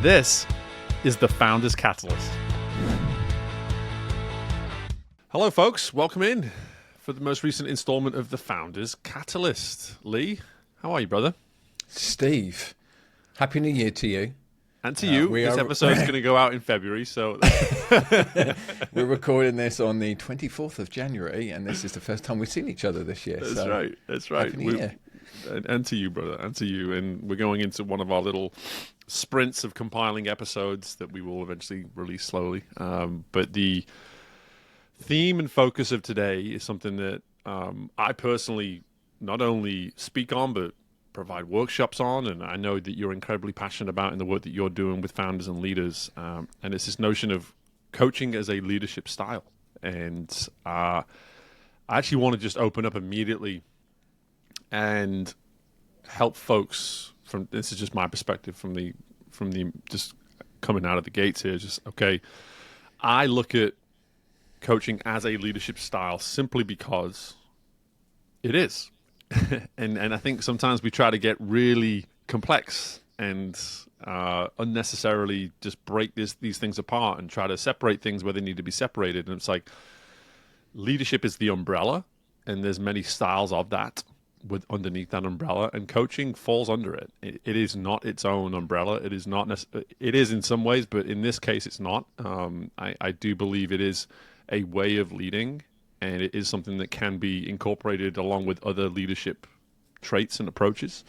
This is the Founders Catalyst. Hello, folks. Welcome in for the most recent installment of the Founders Catalyst. Lee, how are you, brother? Steve, Happy New Year to you. And to you. This episode's going to go out in February, so... We're recording this on the 24th of January, and this is the first time we've seen each other this year. That's right. That's right. Happy New Year. And to you, brother, and to you. And we're going into one of our little sprints of compiling episodes that we will eventually release slowly. But the theme and focus of today is something that I personally not only speak on, but provide workshops on. And I know that you're incredibly passionate about in the work that you're doing with founders and leaders. And it's this notion of coaching as a leadership style. And I actually want to just open up immediately and help folks from, this is just my perspective from the just coming out of the gates here, just, okay, I look at coaching as a leadership style simply because it is. and I think sometimes we try to get really complex and unnecessarily just break these things apart and try to separate things where they need to be separated. And it's like leadership is the umbrella, and there's many styles of that with underneath that umbrella, and coaching falls under it. It is not its own umbrella. It is not. It is in some ways, but in this case, it's not. I do believe it is a way of leading, and it is something that can be incorporated along with other leadership traits and approaches.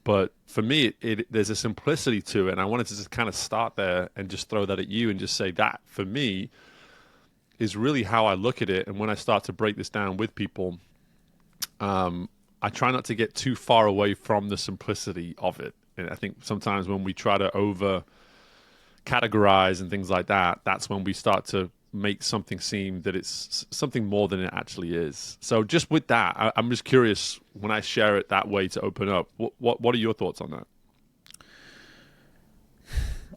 But for me, there's a simplicity to it, and I wanted to just kind of start there and just throw that at you and just say that, for me, is really how I look at it. And when I start to break this down with people, I try not to get too far away from the simplicity of it. And I think sometimes when we try to over categorize and things like that, that's when we start to make something seem that it's something more than it actually is. So just with that, I'm just curious, when I share it that way to open up, what are your thoughts on that?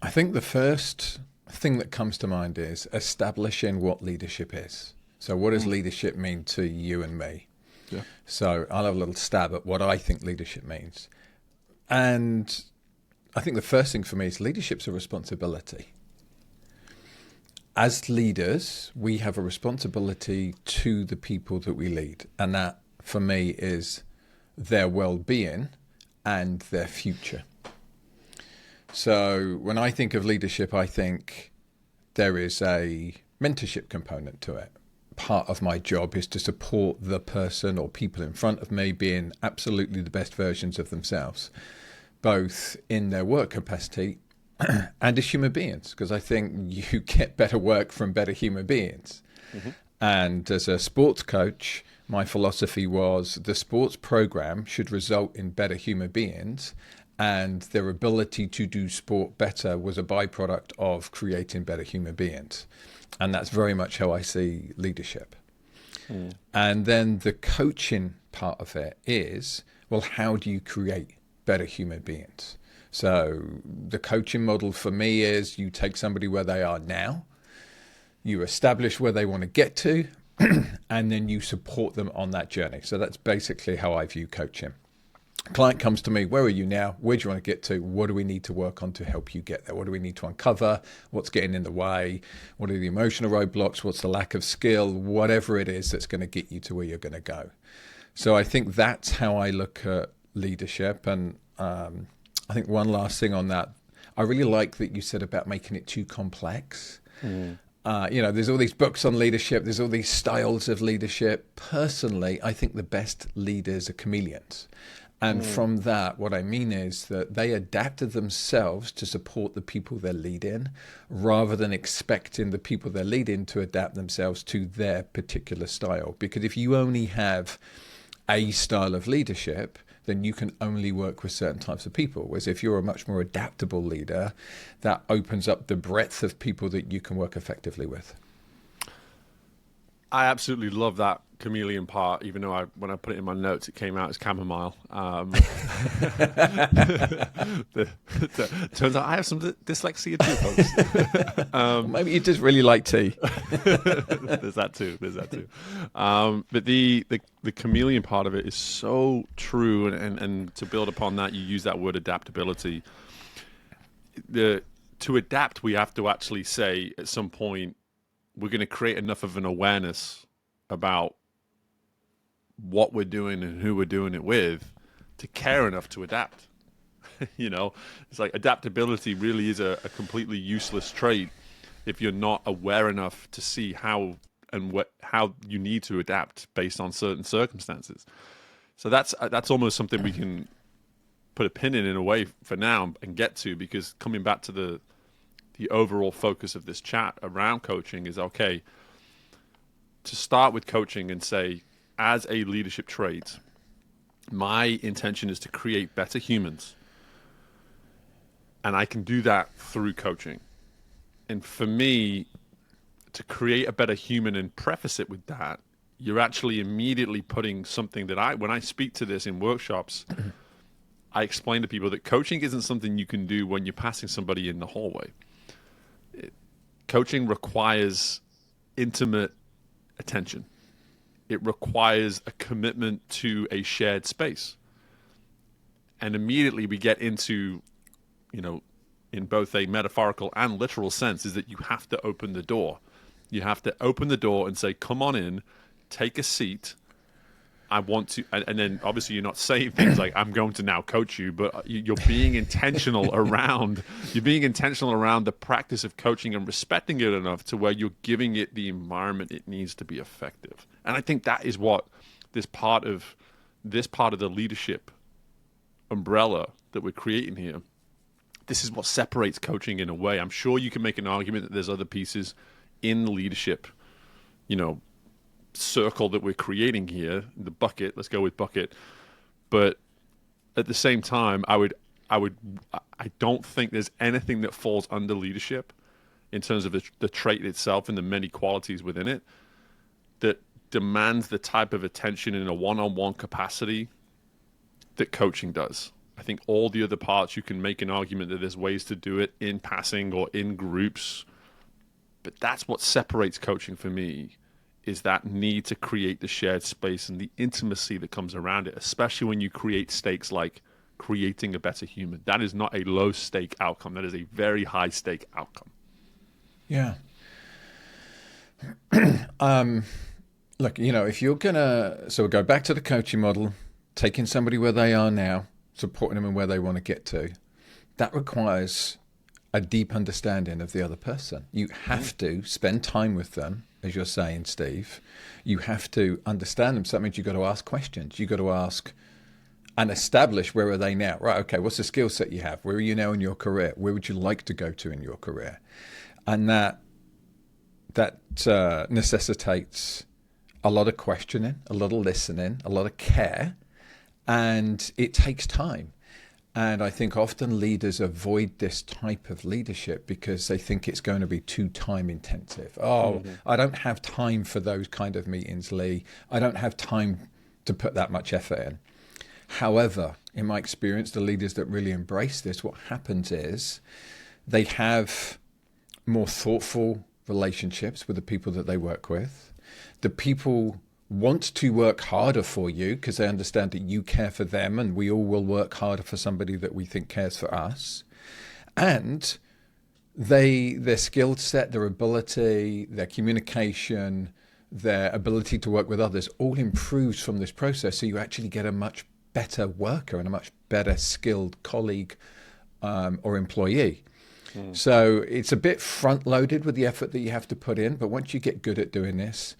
I think the first thing that comes to mind is establishing what leadership is. So what does leadership mean to you and me? Yeah. So I'll have a little stab at what I think leadership means. And I think the first thing for me is leadership's a responsibility. As leaders, we have a responsibility to the people that we lead. And that, for me, is their well-being and their future. So when I think of leadership, I think there is a mentorship component to it. Part of my job is to support the person or people in front of me being absolutely the best versions of themselves, both in their work capacity and as human beings, because I think you get better work from better human beings. Mm-hmm. And as a sports coach, my philosophy was the sports program should result in better human beings, and their ability to do sport better was a byproduct of creating better human beings. And that's very much how I see leadership. Mm. And then the coaching part of it is, well, how do you create better human beings? So the coaching model for me is you take somebody where they are now, you establish where they want to get to, and then you support them on that journey. So that's basically how I view coaching. Client comes to me, where are you now? Where do you want to get to? What do we need to work on to help you get there? What do we need to uncover? What's getting in the way? What are the emotional roadblocks? What's the lack of skill? Whatever it is that's going to get you to where you're going to go. So I think that's how I look at leadership. And I think one last thing on that, I really like that you said about making it too complex. There's all these books on leadership. There's all these styles of leadership. Personally, I think the best leaders are chameleons. And from that, what I mean is that they adapted themselves to support the people they're leading, rather than expecting the people they're leading to adapt themselves to their particular style. Because if you only have a style of leadership, then you can only work with certain types of people. Whereas if you're a much more adaptable leader, that opens up the breadth of people that you can work effectively with. I absolutely love that chameleon part, even though when I put it in my notes, it came out as chamomile. Turns out I have some dyslexia too, folks. Maybe you just really like tea. There's that too. But the chameleon part of it is so true, and to build upon that, you use that word adaptability. to adapt, we have to actually say at some point, we're going to create enough of an awareness about what we're doing and who we're doing it with to care enough to adapt. It's like adaptability really is a completely useless trait if you're not aware enough to see how you need to adapt based on certain circumstances. So that's almost something we can put a pin in a way for now and get to, because coming back to the overall focus of this chat around coaching is, okay, to start with coaching and say, as a leadership trait, my intention is to create better humans. And I can do that through coaching. And for me, to create a better human and preface it with that, you're actually immediately putting something that when I speak to this in workshops, I explain to people that coaching isn't something you can do when you're passing somebody in the hallway. Coaching requires intimate attention. It requires a commitment to a shared space. And immediately we get into, in both a metaphorical and literal sense, is that you have to open the door. You have to open the door and say, come on in, take a seat. I want to, and then obviously you're not saying things like, I'm going to now coach you, but you're being intentional around the practice of coaching and respecting it enough to where you're giving it the environment it needs to be effective. And I think that is what this part of the leadership umbrella that we're creating here, this is what separates coaching in a way. I'm sure you can make an argument that there's other pieces in the leadership, circle that we're creating here, the bucket, let's go with bucket. But at the same time, I don't think there's anything that falls under leadership in terms of the trait itself and the many qualities within it that demands the type of attention in a one-on-one capacity that coaching does. I think all the other parts, you can make an argument that there's ways to do it in passing or in groups, but that's what separates coaching for me, is that need to create the shared space and the intimacy that comes around it, especially when you create stakes like creating a better human. That is not a low stake outcome. That is a very high stake outcome. Yeah. Look, if you're so we'll go back to the coaching model, taking somebody where they are now, supporting them in where they want to get to, that requires a deep understanding of the other person. You have to spend time with them, as you're saying, Steve. You have to understand them. So that means you've got to ask questions. You've got to ask and establish, where are they now? Right, okay, what's the skill set you have? Where are you now in your career? Where would you like to go to in your career? And that necessitates a lot of questioning, a lot of listening, a lot of care, and it takes time. And I think often leaders avoid this type of leadership because they think it's going to be too time intensive. I don't have time for those kind of meetings, Lee. I don't have time to put that much effort in. However, in my experience, the leaders that really embrace this, what happens is they have more thoughtful relationships with the people that they work with. The people want to work harder for you because they understand that you care for them, and we all will work harder for somebody that we think cares for us. And their skill set, their ability, their communication, their ability to work with others all improves from this process. So you actually get a much better worker and a much better skilled colleague or employee. So it's a bit front loaded with the effort that you have to put in. But once you get good at doing this,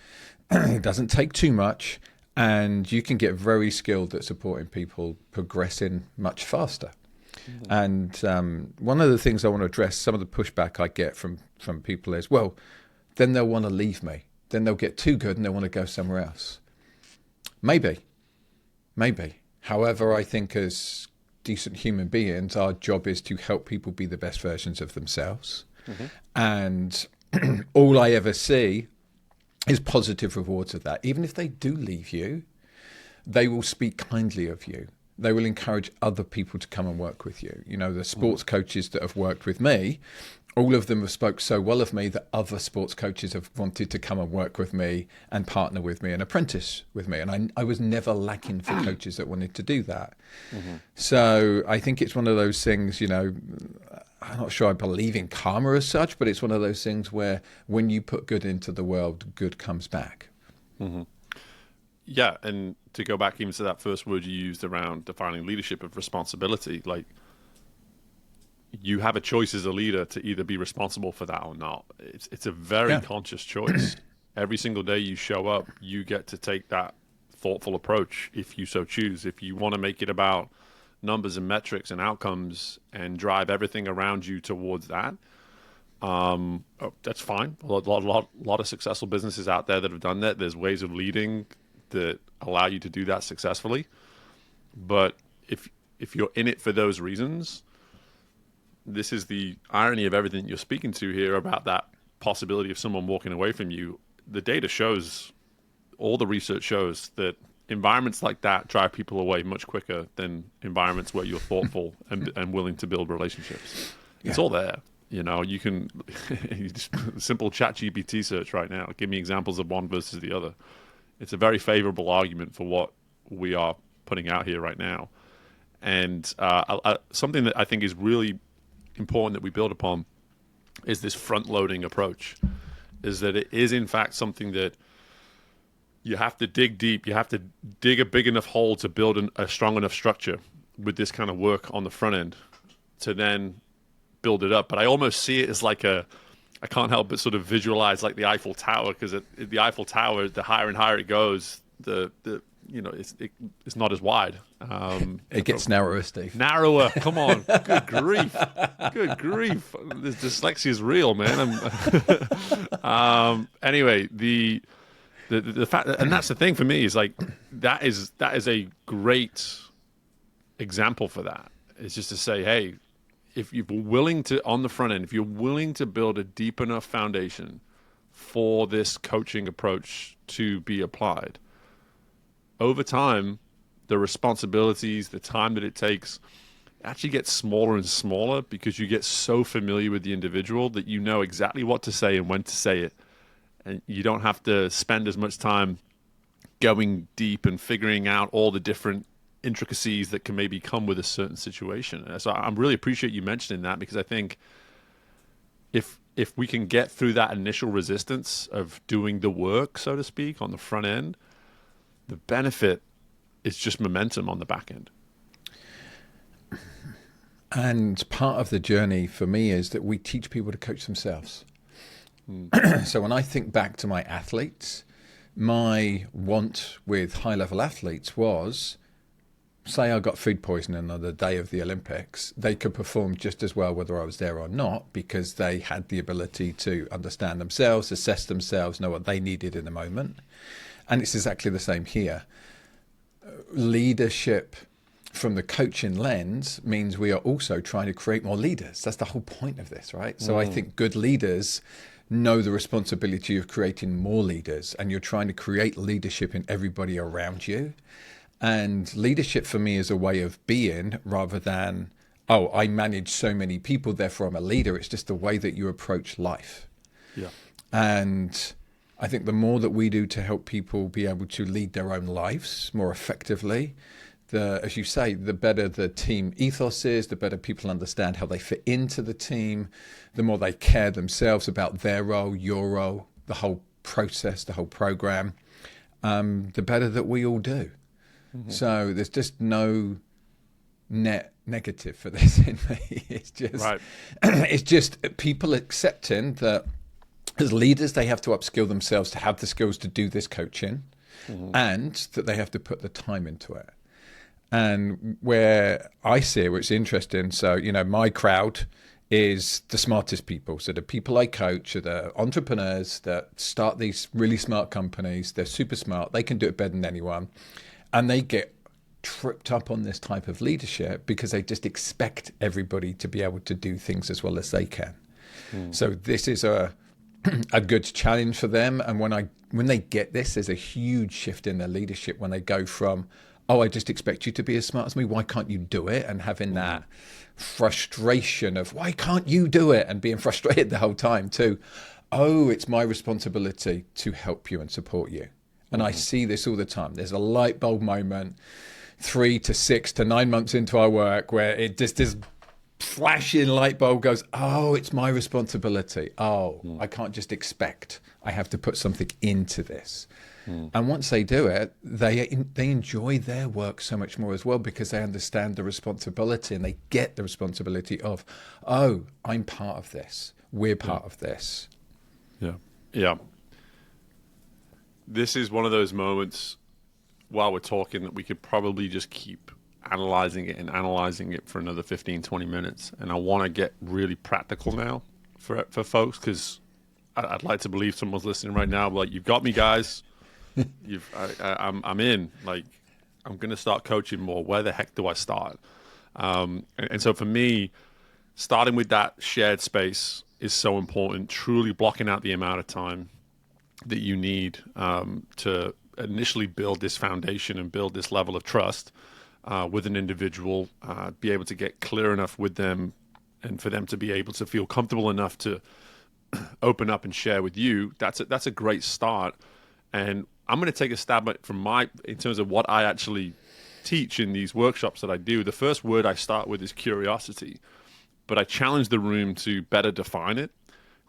it doesn't take too much, and you can get very skilled at supporting people progressing much faster. And one of the things I want to address, some of the pushback I get from people is, well, then they'll want to leave me. Then they'll get too good and they want to go somewhere else. Maybe. However, I think as decent human beings, our job is to help people be the best versions of themselves. And all I ever see is positive rewards of that. Even if they do leave you, they will speak kindly of you. They will encourage other people to come and work with you. The sports coaches that have worked with me, all of them have spoke so well of me that other sports coaches have wanted to come and work with me and partner with me and apprentice with me. And I was never lacking for coaches that wanted to do that. So I think it's one of those things, I'm not sure I believe in karma as such, but it's one of those things where when you put good into the world, good comes back. Mm-hmm. Yeah, and to go back even to that first word you used around defining leadership of responsibility, like you have a choice as a leader to either be responsible for that or not. It's a very conscious choice. Every single day you show up, you get to take that thoughtful approach if you so choose. If you want to make it about numbers and metrics and outcomes and drive everything around you towards that, that's fine. A lot of successful businesses out there that have done that. There's ways of leading that allow you to do that successfully. But if you're in it for those reasons, this is the irony of everything you're speaking to here about that possibility of someone walking away from you. The data shows, all the research shows that environments like that drive people away much quicker than environments where you're thoughtful and willing to build relationships. Yeah. It's all there. You know, you can simple chat GPT search right now. Give me examples of one versus the other. It's a very favorable argument for what we are putting out here right now. And something that I think is really important that we build upon is this front-loading approach, is that it is in fact something that you have to dig deep. You have to dig a big enough hole to build a strong enough structure with this kind of work on the front end to then build it up. But I almost see it as like I can't help but sort of visualize like the Eiffel Tower, because the Eiffel Tower, the higher and higher it goes, it's not as wide. It gets narrower, Steve. Narrower. Come on. Good grief. Good grief. This dyslexia is real, man. Anyway, the fact, and that's the thing for me, is like that is a great example for that. It's just to say, hey, if you're willing to, on the front end, if you're willing to build a deep enough foundation for this coaching approach to be applied, over time, the responsibilities, the time that it takes actually gets smaller and smaller, because you get so familiar with the individual that you know exactly what to say and when to say it. And you don't have to spend as much time going deep and figuring out all the different intricacies that can maybe come with a certain situation. So I really appreciate you mentioning that, because I think if we can get through that initial resistance of doing the work, so to speak, on the front end, the benefit is just momentum on the back end. And part of the journey for me is that we teach people to coach themselves. So when I think back to my athletes, my want with high-level athletes was, say I got food poisoning on the day of the Olympics, they could perform just as well whether I was there or not, because they had the ability to understand themselves, assess themselves, know what they needed in the moment. And it's exactly the same here. Leadership from the coaching lens means we are also trying to create more leaders. That's the whole point of this, right? So I think good leaders know the responsibility of creating more leaders, and you're trying to create leadership in everybody around you. And leadership for me is a way of being, rather than, oh, I manage so many people, therefore I'm a leader. It's just the way that you approach life. Yeah. And I think the more that we do to help people be able to lead their own lives more effectively, as you say, the better the team ethos is, the better people understand how they fit into the team, the more they care themselves about their role, your role, the whole process, the whole program, the better that we all do. Mm-hmm. So there's just no net negative for this in me. It's just, it's just people accepting that as leaders, they have to upskill themselves to have the skills to do this coaching, and that they have to put the time into it. And where I see it, where it's interesting, so, you know, my crowd is the smartest people. So the people I coach are the entrepreneurs that start these really smart companies. They're super smart. They can do it better than anyone. And they get tripped up on this type of leadership because they just expect everybody to be able to do things as well as they can. So this is a good challenge for them. And when they get this, there's a huge shift in their leadership when they go from, oh, I just expect you to be as smart as me, why can't you do it? And having that frustration of, why can't you do it? And being frustrated the whole time to, oh, it's my responsibility to help you and support you. And I see this all the time. There's a light bulb moment 3 to 6 to 9 months into our work where it just is flashing light bulb goes, oh, it's my responsibility. Oh, I can't just expect. I have to put something into this. And once they do it, they enjoy their work so much more as well, because they understand the responsibility and they get the responsibility of, oh, I'm part of this. We're part of this. Yeah. Yeah. This is one of those moments while we're talking that we could probably just keep analyzing it for another 15, 20 minutes. And I want to get really practical now for folks, because I'd like to believe someone's listening right now. Like, you've got me, guys. I'm in. Like, I'm going to start coaching more. Where the heck do I start? And so for me, starting with that shared space is so important. Truly blocking out the amount of time that you need to initially build this foundation and build this level of trust with an individual, be able to get clear enough with them, and for them to be able to feel comfortable enough to open up and share with you. That's a great start. And I'm going to take a stab at in terms of what I actually teach in these workshops that I do. The first word I start with is curiosity, but I challenge the room to better define it.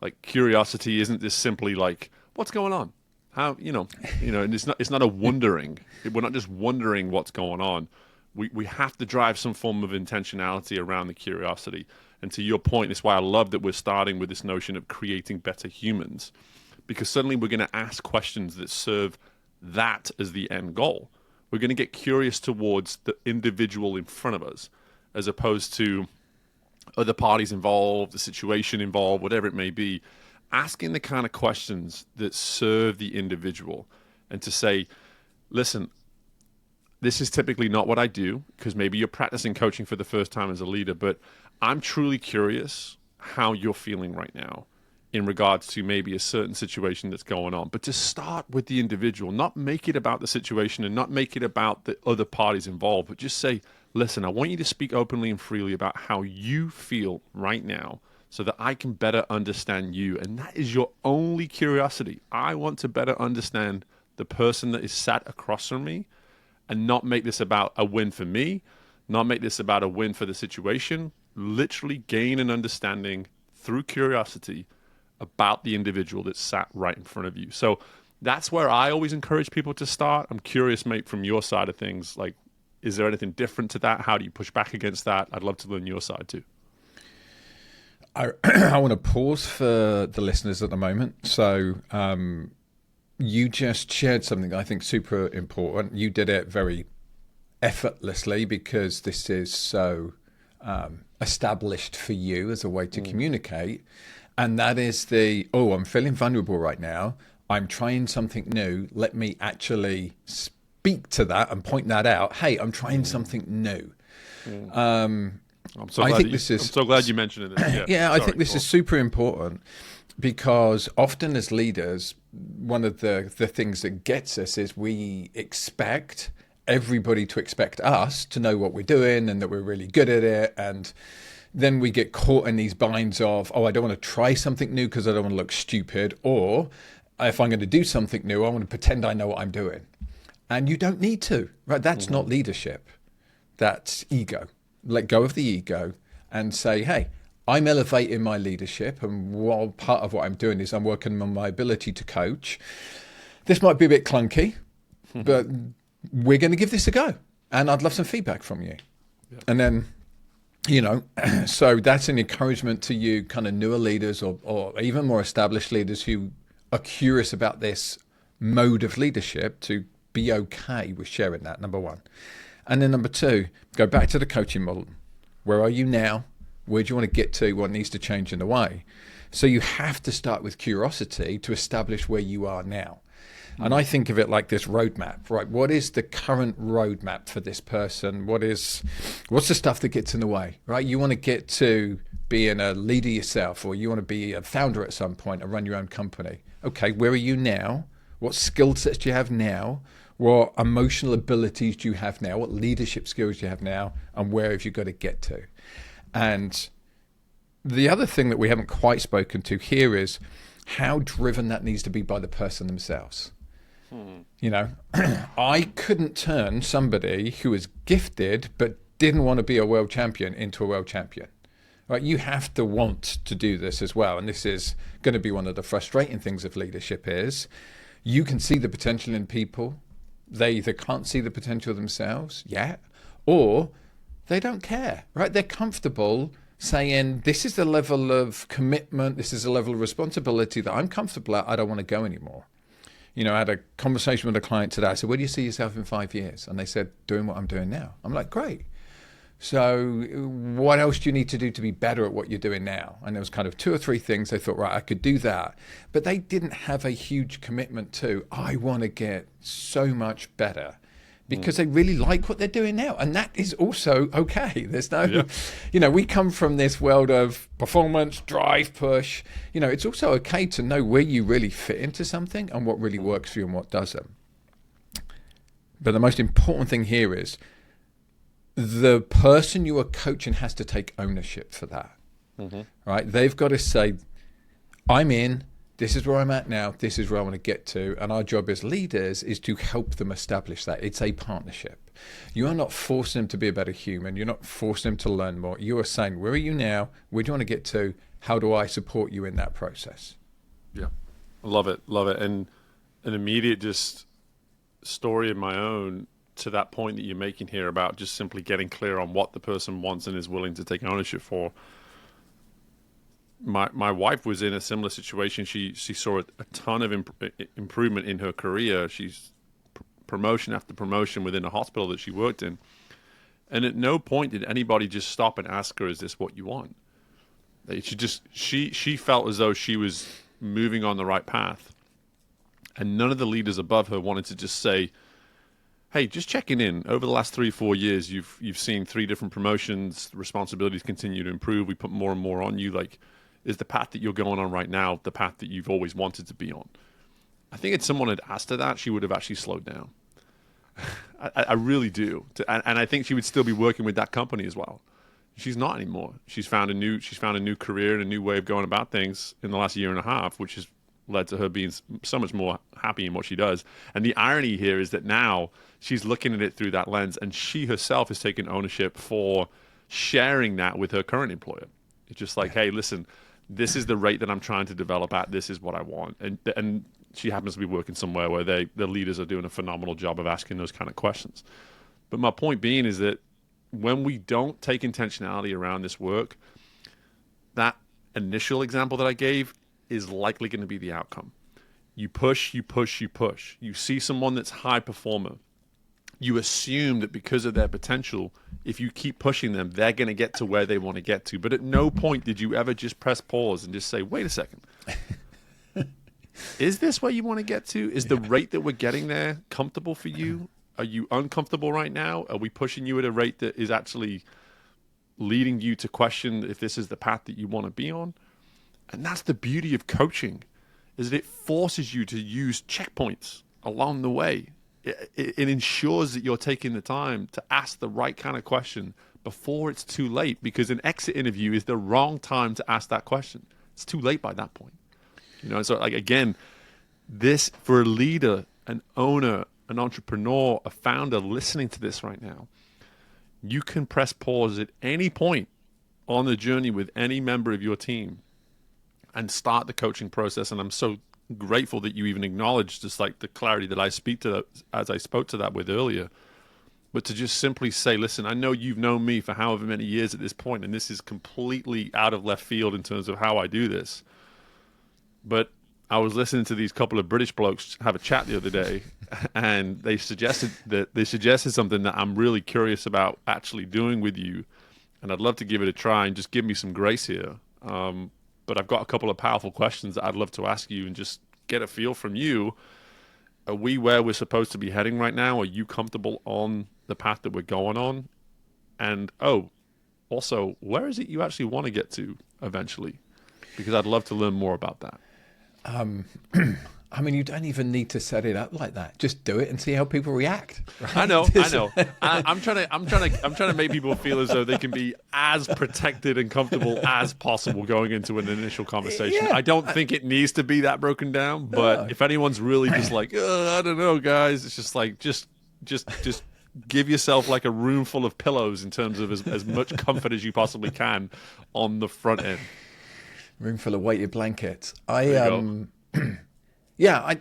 Like, curiosity isn't just simply like, what's going on? How, and it's not a wondering. We're not just wondering what's going on. We have to drive some form of intentionality around the curiosity. And to your point, it's why I love that we're starting with this notion of creating better humans, because suddenly we're going to ask questions that serve that as the end goal. We're going to get curious towards the individual in front of us, as opposed to other parties involved, the situation involved, whatever it may be. Asking the kind of questions that serve the individual, and to say, listen, this is typically not what I do, because maybe you're practicing coaching for the first time as a leader, but I'm truly curious how you're feeling right now in regards to maybe a certain situation that's going on. But to start with the individual, not make it about the situation and not make it about the other parties involved, but just say, listen, I want you to speak openly and freely about how you feel right now, so that I can better understand you. And that is your only curiosity. I want to better understand the person that is sat across from me, and not make this about a win for me, not make this about a win for the situation. Literally gain an understanding through curiosity about the individual that's sat right in front of you. So that's where I always encourage people to start. I'm curious, mate, from your side of things, like, is there anything different to that? How do you push back against that? I'd love to learn your side too. I want to pause for the listeners at the moment. So you just shared something I think super important. You did it very effortlessly, because this is so established for you as a way to communicate. And that is I'm feeling vulnerable right now. I'm trying something new. Let me actually speak to that and point that out. Hey, I'm trying something new. I'm so glad you mentioned it. Yeah, I think this is super important, because often as leaders, one of the things that gets us is we expect everybody to expect us to know what we're doing and that we're really good at it. And then we get caught in these binds of, I don't want to try something new because I don't want to look stupid. Or if I'm going to do something new, I want to pretend I know what I'm doing. And you don't need to, right? That's not leadership. That's ego. Let go of the ego and say, hey, I'm elevating my leadership, and part of what I'm doing is I'm working on my ability to coach. This might be a bit clunky, but we're going to give this a go, and I'd love some feedback from you. Yeah. And then, so that's an encouragement to you kind of newer leaders or even more established leaders who are curious about this mode of leadership, to be okay with sharing that, number one. And then number two, go back to the coaching model. Where are you now? Where do you want to get to? What needs to change in the way? So you have to start with curiosity to establish where you are now. And I think of it like this roadmap, right? What is the current roadmap for this person? What's the stuff that gets in the way, right? You want to get to being a leader yourself, or you want to be a founder at some point and run your own company. Okay, where are you now? What skill sets do you have now? What emotional abilities do you have now? What leadership skills do you have now? And where have you got to get to? And the other thing that we haven't quite spoken to here is how driven that needs to be by the person themselves. I couldn't turn somebody who was gifted but didn't want to be a world champion into a world champion. Right? You have to want to do this as well. And this is going to be one of the frustrating things of leadership is you can see the potential in people. They either can't see the potential themselves yet, or they don't care, right? They're comfortable saying, this is the level of commitment, this is the level of responsibility that I'm comfortable at, I don't want to go anymore. I had a conversation with a client today. I said, where do you see yourself in 5 years? And they said, doing what I'm doing now. I'm like, great. So what else do you need to do to be better at what you're doing now? And there was kind of 2 or 3 things they thought, right, I could do that. But they didn't have a huge commitment to, I want to get so much better, because they really like what they're doing now. And that is also okay. There's no, we come from this world of performance, drive, push. It's also okay to know where you really fit into something and what really works for you and what doesn't. But the most important thing here is the person you are coaching has to take ownership for that, right? They've got to say, I'm in, this is where I'm at now, this is where I want to get to. And our job as leaders is to help them establish that. It's a partnership. You are not forcing them to be a better human. You're not forcing them to learn more. You are saying, where are you now? Where do you want to get to? How do I support you in that process? Yeah, love it. And an immediate just story of my own to that point that you're making here about just simply getting clear on what the person wants and is willing to take ownership for. My wife was in a similar situation. She saw a ton of improvement in her career. She's promotion after promotion within a hospital that she worked in. And at no point did anybody just stop and ask her, is this what you want? She felt as though she was moving on the right path. And none of the leaders above her wanted to just say, hey, just checking in. Over the last 3-4 years, you've seen 3 different promotions. Responsibilities continue to improve. We put more and more on you. Like, is the path that you're going on right now the path that you've always wanted to be on? I think if someone had asked her that, she would have actually slowed down. I really do. And I think she would still be working with that company as well. She's not anymore. She's found a new career and a new way of going about things in the last year and a half, which has led to her being so much more happy in what she does. And the irony here is that now she's looking at it through that lens, and she herself has taken ownership for sharing that with her current employer. It's just like, hey, listen, this is the rate that I'm trying to develop at. This is what I want. And she happens to be working somewhere where the leaders are doing a phenomenal job of asking those kind of questions. But my point being is that when we don't take intentionality around this work, that initial example that I gave is likely going to be the outcome. You push, you push, you push. You see someone that's high performer. You assume that because of their potential, if you keep pushing them, they're going to get to where they want to get to. But at no point did you ever just press pause and just say, wait a second. Is this where you want to get to? Is the rate that we're getting there comfortable for you? Are you uncomfortable right now? Are we pushing you at a rate that is actually leading you to question if this is the path that you want to be on? And that's the beauty of coaching, is that it forces you to use checkpoints along the way. It ensures that you're taking the time to ask the right kind of question before it's too late, because an exit interview is the wrong time to ask that question. It's too late by that point. So like, again, this, for a leader, an owner, an entrepreneur, a founder listening to this right now, you can press pause at any point on the journey with any member of your team and start the coaching process. And I'm so grateful that you even acknowledged just like the clarity that I speak to that, as I spoke to that with earlier. But to just simply say, listen, I know you've known me for however many years at this point, and this is completely out of left field in terms of how I do this. But I was listening to these couple of British blokes have a chat the other day, and they suggested something that I'm really curious about actually doing with you, and I'd love to give it a try and just give me some grace here. But I've got a couple of powerful questions that I'd love to ask you and just get a feel from you. Are we where we're supposed to be heading right now? Are you comfortable on the path that we're going on? And also, where is it you actually want to get to eventually? Because I'd love to learn more about that. I mean, you don't even need to set it up like that. Just do it and see how people react. Right? I know. I'm trying to make people feel as though they can be as protected and comfortable as possible going into an initial conversation. Yeah, I don't think it needs to be that broken down. But if anyone's really just like, I don't know, guys, it's just like just give yourself like a room full of pillows in terms of as much comfort as you possibly can on the front end. Room full of weighted blankets. There you go. Yeah,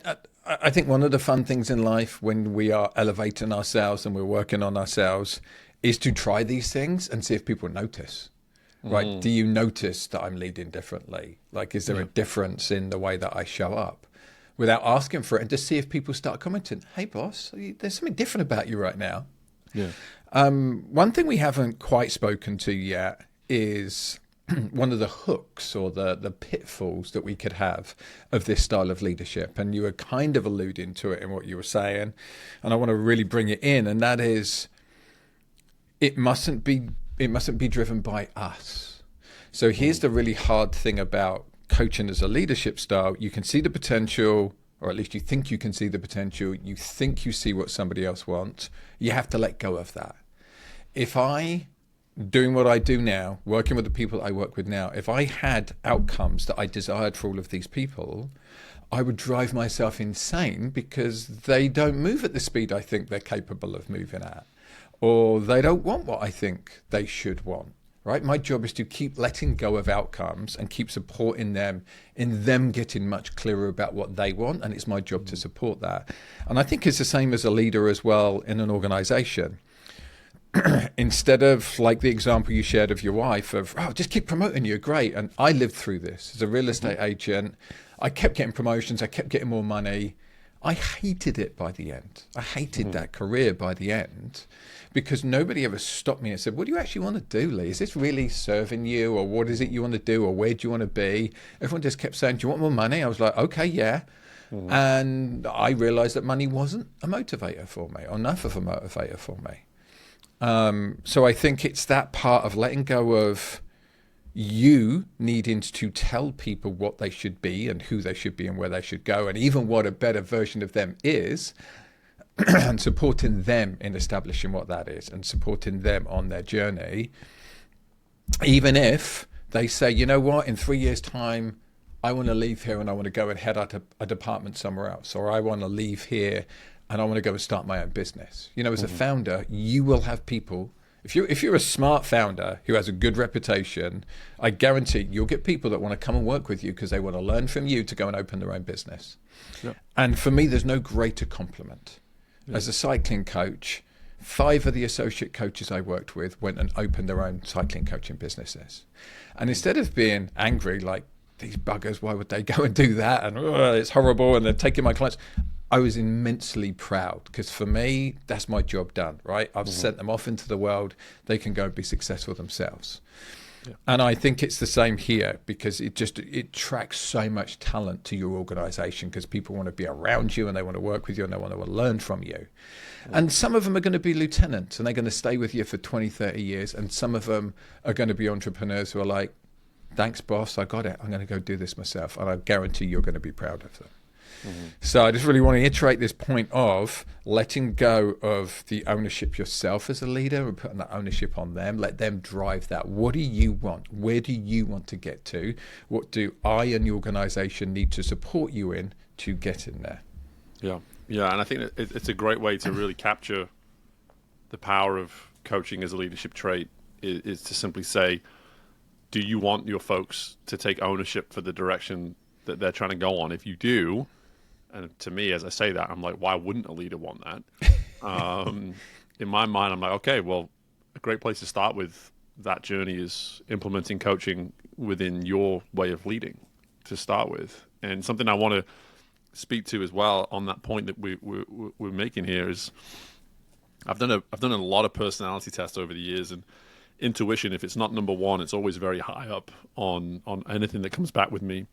I think one of the fun things in life when we are elevating ourselves and we're working on ourselves is to try these things and see if people notice. Right? Do you notice that I'm leading differently? Like, is there a difference in the way that I show up? Without asking for it, and to see if people start commenting, hey, boss, there's something different about you right now. Yeah. One thing we haven't quite spoken to yet is one of the hooks or the pitfalls that we could have of this style of leadership. And you were kind of alluding to it in what you were saying. And I want to really bring it in. And that is, it mustn't be driven by us. So here's the really hard thing about coaching as a leadership style. You can see the potential, or at least you think you can see the potential. You think you see what somebody else wants. You have to let go of that. If I, doing what I do now, working with the people I work with now, if I had outcomes that I desired for all of these people, I would drive myself insane because they don't move at the speed I think they're capable of moving at, or they don't want what I think they should want. Right? My job is to keep letting go of outcomes and keep supporting them in them getting much clearer about what they want. And it's my job to support that. And I think it's the same as a leader as well in an organization. Instead of like the example you shared of your wife of, oh, just keep promoting you, great. And I lived through this as a real estate agent. I kept getting promotions. I kept getting more money. I hated it by the end. I hated that career by the end because nobody ever stopped me and said, what do you actually want to do, Lee? Is this really serving you, or what is it you want to do, or where do you want to be? Everyone just kept saying, do you want more money? I was like, okay, yeah. And I realized that money wasn't a motivator for me, or enough of a motivator for me. So I think it's that part of letting go of you needing to tell people what they should be and who they should be and where they should go, and even what a better version of them is, and supporting them in establishing what that is and supporting them on their journey. Even if they say, you know what, in 3 years' time, I want to leave here and I want to go and head out a department somewhere else, or I want to leave here and I want to go and start my own business. You know, as a founder, you will have people. If you're a smart founder who has a good reputation, I guarantee you'll get people that want to come and work with you because they want to learn from you to go and open their own business. Yep. And for me, there's no greater compliment. Yep. As a cycling coach, 5 of the associate coaches I worked with went and opened their own cycling coaching businesses. And instead of being angry, like, these buggers, why would they go and do that? And it's horrible, and they're taking my clients. I was immensely proud because for me, that's my job done, right? I've sent them off into the world. They can go and be successful themselves. Yeah. And I think it's the same here because it tracks so much talent to your organization because people want to be around you and they want to work with you and they want to learn from you. Yeah. And some of them are going to be lieutenants and they're going to stay with you for 20, 30 years. And some of them are going to be entrepreneurs who are like, thanks, boss, I got it. I'm going to go do this myself. And I guarantee you're going to be proud of them. So I just really want to iterate this point of letting go of the ownership yourself as a leader and putting that ownership on them. Let them drive that. What do you want? Where do you want to get to? What do I and the organization need to support you in to get in there? Yeah. Yeah. And I think it's a great way to really capture the power of coaching as a leadership trait is to simply say, do you want your folks to take ownership for the direction that they're trying to go on? If you do, and to me, as I say that, I'm like, why wouldn't a leader want that? In my mind, I'm like, okay, well, a great place to start with that journey is implementing coaching within your way of leading to start with. And something I want to speak to as well on that point that we're making here is I've done a lot of personality tests over the years, and intuition, if it's not number one, it's always very high up on anything that comes back with me.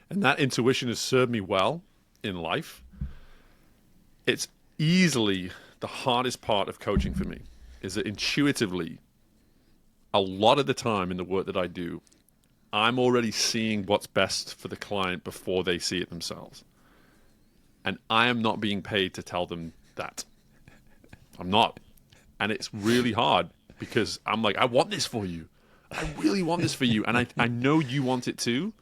And that intuition has served me well in life. It's easily the hardest part of coaching for me, is that intuitively, a lot of the time in the work that I do, I'm already seeing what's best for the client before they see it themselves. And I am not being paid to tell them that. I'm not. And it's really hard because I'm like, I want this for you. I really want this for you. And I know you want it too.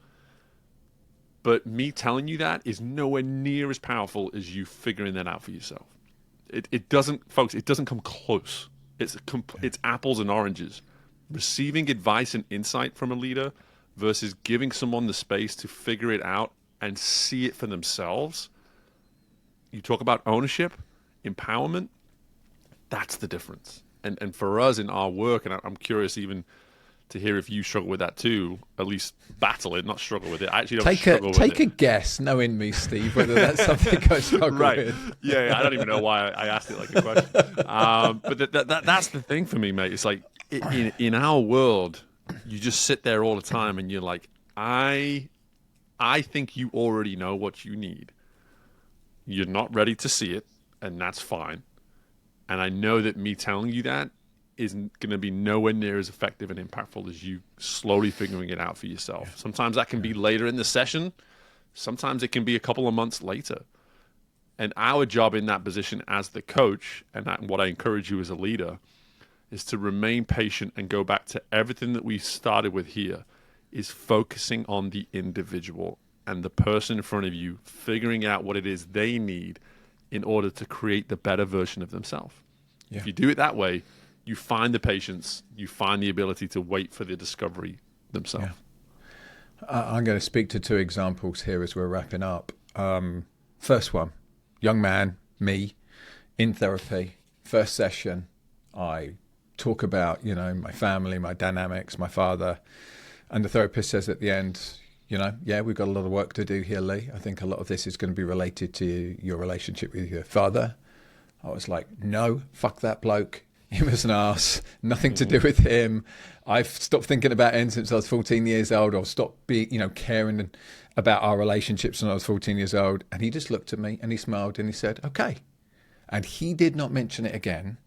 But me telling you that is nowhere near as powerful as you figuring that out for yourself. It doesn't, folks. It doesn't come close. It's apples and oranges. Receiving advice and insight from a leader versus giving someone the space to figure it out and see it for themselves. You talk about ownership, empowerment. That's the difference. And for us in our work, and I'm curious even to hear if you struggle with that too, at least battle it, not struggle with it. I actually don't struggle with it. Take a guess, knowing me, Steve, whether that's something I struggle with. Yeah, I don't even know why I asked it like a question. But that's the thing for me, mate. It's like in our world, you just sit there all the time and you're like, I think you already know what you need. You're not ready to see it, and that's fine. And I know that me telling you that isn't going to be nowhere near as effective and impactful as you slowly figuring it out for yourself. Yeah. Sometimes that can be later in the session. Sometimes it can be a couple of months later. And our job in that position as the coach, and what I encourage you as a leader, is to remain patient and go back to everything that we started with here, is focusing on the individual and the person in front of you, figuring out what it is they need in order to create the better version of themselves. Yeah. If you do it that way, you find the patience, you find the ability to wait for the discovery themselves. Yeah. I'm going to speak to two examples here as we're wrapping up. First one, young man, me, in therapy, first session, I talk about, my family, my dynamics, my father, and the therapist says at the end, yeah, we've got a lot of work to do here, Lee. I think a lot of this is going to be related to your relationship with your father. I was like, no, fuck that bloke. He was an arse, nothing to do with him. I've stopped thinking about him since I was 14 years old, or stopped caring about our relationships when I was 14 years old. And he just looked at me and he smiled and he said, okay. And he did not mention it again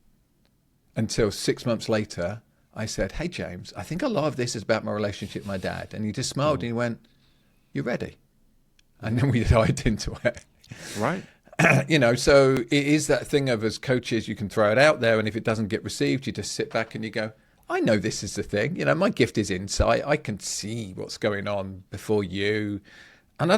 until 6 months later. I said, hey, James, I think a lot of this is about my relationship with my dad. And he just smiled and he went, you ready? And then we dived into it. Right. So it is that thing of, as coaches, you can throw it out there, and if it doesn't get received, you just sit back and you go, I know this is the thing. My gift is insight. I can see what's going on before you. And I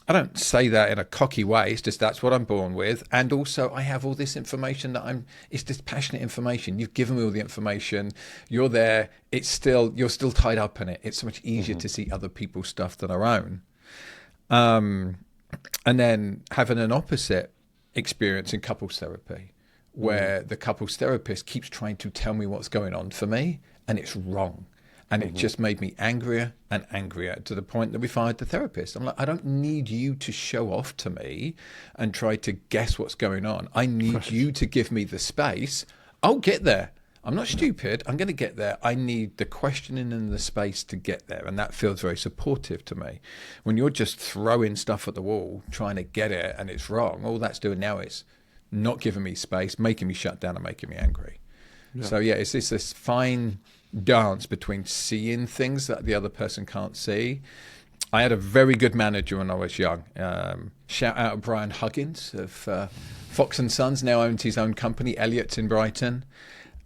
don't say that in a cocky way. It's just that's what I'm born with. And also I have all this information it's just passionate information. You've given me all the information. You're there. You're still tied up in it. It's so much easier to see other people's stuff than our own. And then having an opposite experience in couples therapy, where the couples therapist keeps trying to tell me what's going on for me, and it's wrong. And it just made me angrier and angrier, to the point that we fired the therapist. I'm like, I don't need you to show off to me and try to guess what's going on. I need you to give me the space. I'll get there. I'm not stupid. I'm going to get there. I need the questioning and the space to get there. And that feels very supportive to me. When you're just throwing stuff at the wall, trying to get it, and it's wrong, all that's doing now is not giving me space, making me shut down and making me angry. Yeah. So yeah, it's this fine dance between seeing things that the other person can't see. I had a very good manager when I was young. Shout out to Brian Huggins of Fox & Sons, now owns his own company, Elliott's in Brighton.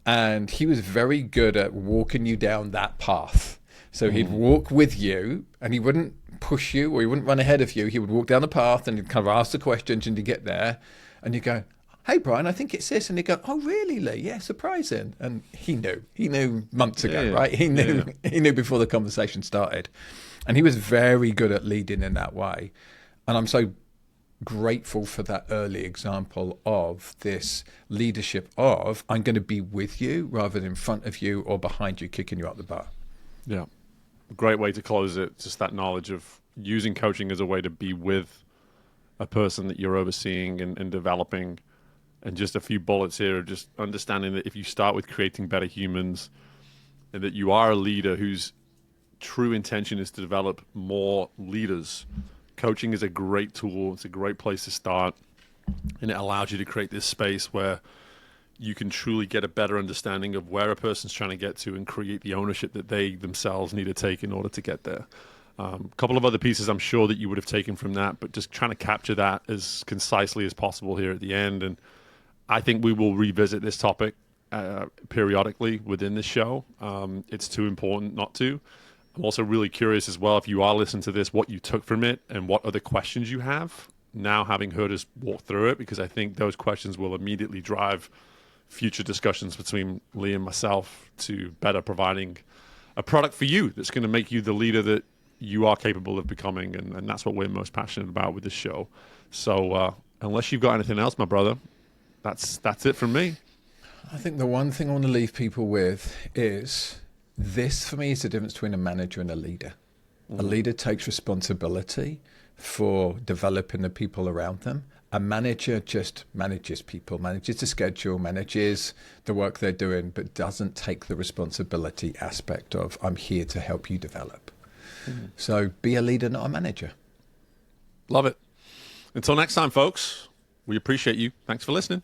And he was very good at walking you down that path. So he'd walk with you, and he wouldn't push you, or he wouldn't run ahead of you. He would walk down the path and he'd kind of ask the questions, and you get there and you go, hey, Brian, I think it's this. And he'd go, oh, really, Lee? Yeah, surprising. And he knew months ago, right? He knew before the conversation started. And he was very good at leading in that way. And I'm so grateful for that early example of this leadership of, I'm going to be with you rather than in front of you or behind you, kicking you up the butt. Yeah. Great way to close it. Just that knowledge of using coaching as a way to be with a person that you're overseeing and developing. And just a few bullets here of just understanding that if you start with creating better humans, and that you are a leader whose true intention is to develop more leaders, coaching is a great tool. It's a great place to start. And it allows you to create this space where you can truly get a better understanding of where a person's trying to get to and create the ownership that they themselves need to take in order to get there. A couple of other pieces I'm sure that you would have taken from that, but just trying to capture that as concisely as possible here at the end. And I think we will revisit this topic periodically within this show. It's too important not to. I'm also really curious as well, if you are listening to this, what you took from it and what other questions you have now having heard us walk through it, because I think those questions will immediately drive future discussions between Lee and myself to better providing a product for you that's going to make you the leader that you are capable of becoming. And that's what we're most passionate about with this show. So unless you've got anything else, my brother, that's it from me. I think the one thing I want to leave people with is this, for me, is the difference between a manager and a leader. A leader takes responsibility for developing the people around them. A manager just manages people, manages the schedule, manages the work they're doing, but doesn't take the responsibility aspect of, I'm here to help you develop. So be a leader, not a manager. Love it. Until next time, folks, we appreciate you. Thanks for listening.